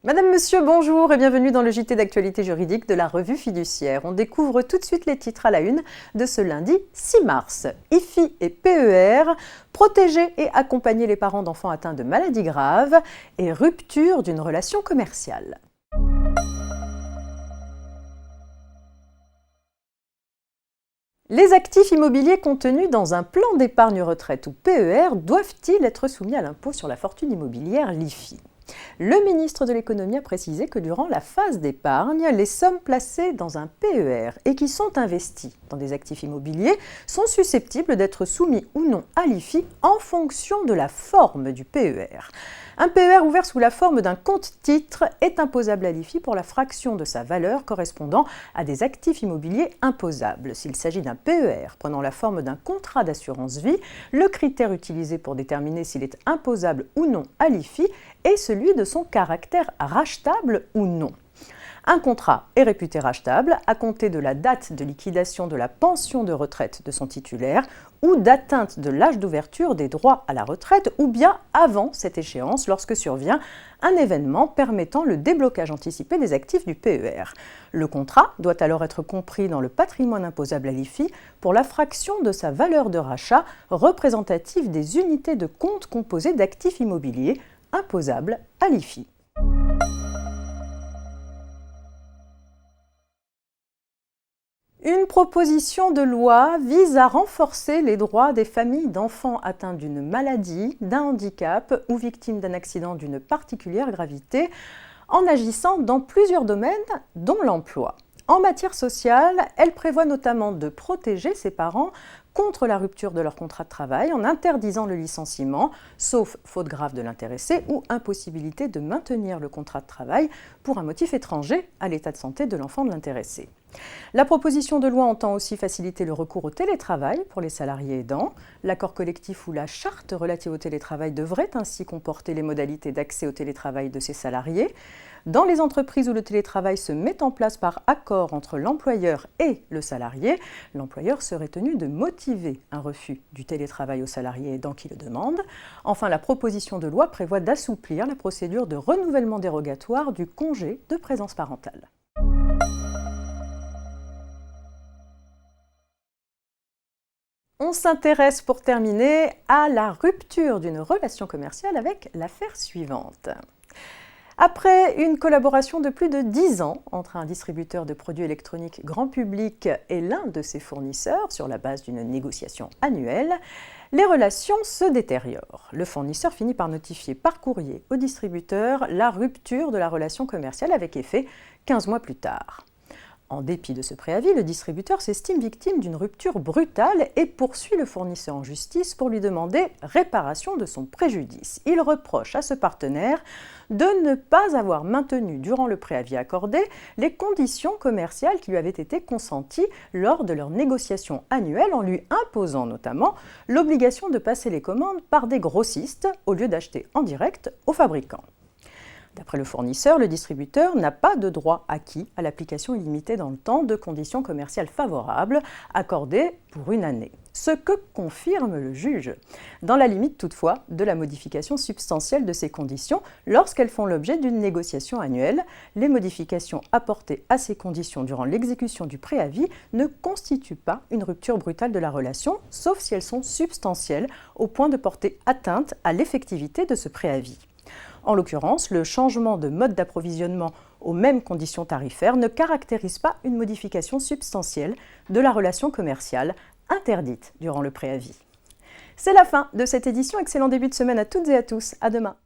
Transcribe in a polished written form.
Madame, Monsieur, bonjour et bienvenue dans le JT d'actualité juridique de la Revue Fiduciaire. On découvre tout de suite les titres à la une de ce lundi 6 mars. IFI et PER, protéger et accompagner les parents d'enfants atteints de maladies graves et rupture d'une relation commerciale. Les actifs immobiliers contenus dans un plan d'épargne retraite ou PER doivent-ils être soumis à l'impôt sur la fortune immobilière, l'IFI ? Le ministre de l'Économie a précisé que durant la phase d'épargne, les sommes placées dans un PER et qui sont investies dans des actifs immobiliers sont susceptibles d'être soumis ou non à l'IFI en fonction de la forme du PER. Un PER ouvert sous la forme d'un compte-titre est imposable à l'IFI pour la fraction de sa valeur correspondant à des actifs immobiliers imposables. S'il s'agit d'un PER prenant la forme d'un contrat d'assurance vie, le critère utilisé pour déterminer s'il est imposable ou non à l'IFI est celui de son caractère rachetable ou non. Un contrat est réputé rachetable à compter de la date de liquidation de la pension de retraite de son titulaire ou d'atteinte de l'âge d'ouverture des droits à la retraite ou bien avant cette échéance lorsque survient un événement permettant le déblocage anticipé des actifs du PER. Le contrat doit alors être compris dans le patrimoine imposable à l'IFI pour la fraction de sa valeur de rachat représentative des unités de compte composées d'actifs immobiliers imposables à l'IFI. Une proposition de loi vise à renforcer les droits des familles d'enfants atteints d'une maladie, d'un handicap ou victimes d'un accident d'une particulière gravité en agissant dans plusieurs domaines, dont l'emploi. En matière sociale, elle prévoit notamment de protéger ses parents contre la rupture de leur contrat de travail en interdisant le licenciement, sauf faute grave de l'intéressé ou impossibilité de maintenir le contrat de travail pour un motif étranger à l'état de santé de l'enfant de l'intéressé. La proposition de loi entend aussi faciliter le recours au télétravail pour les salariés aidants. L'accord collectif ou la charte relative au télétravail devrait ainsi comporter les modalités d'accès au télétravail de ces salariés. Dans les entreprises où le télétravail se met en place par accord entre l'employeur et le salarié, l'employeur serait tenu de motiver un refus du télétravail au salarié aidant qui le demande. Enfin, la proposition de loi prévoit d'assouplir la procédure de renouvellement dérogatoire du congé de présence parentale. On s'intéresse pour terminer à la rupture d'une relation commerciale avec l'affaire suivante. Après une collaboration de plus de 10 ans entre un distributeur de produits électroniques grand public et l'un de ses fournisseurs sur la base d'une négociation annuelle, les relations se détériorent. Le fournisseur finit par notifier par courrier au distributeur la rupture de la relation commerciale avec effet 15 mois plus tard. En dépit de ce préavis, le distributeur s'estime victime d'une rupture brutale et poursuit le fournisseur en justice pour lui demander réparation de son préjudice. Il reproche à ce partenaire de ne pas avoir maintenu durant le préavis accordé les conditions commerciales qui lui avaient été consenties lors de leur négociation annuelle en lui imposant notamment l'obligation de passer les commandes par des grossistes au lieu d'acheter en direct aux fabricants. D'après le fournisseur, le distributeur n'a pas de droit acquis à l'application illimitée dans le temps de conditions commerciales favorables accordées pour une année. Ce que confirme le juge, dans la limite toutefois de la modification substantielle de ces conditions lorsqu'elles font l'objet d'une négociation annuelle. Les modifications apportées à ces conditions durant l'exécution du préavis ne constituent pas une rupture brutale de la relation, sauf si elles sont substantielles au point de porter atteinte à l'effectivité de ce préavis. En l'occurrence, le changement de mode d'approvisionnement aux mêmes conditions tarifaires ne caractérise pas une modification substantielle de la relation commerciale interdite durant le préavis. C'est la fin de cette édition. Excellent début de semaine à toutes et à tous. À demain.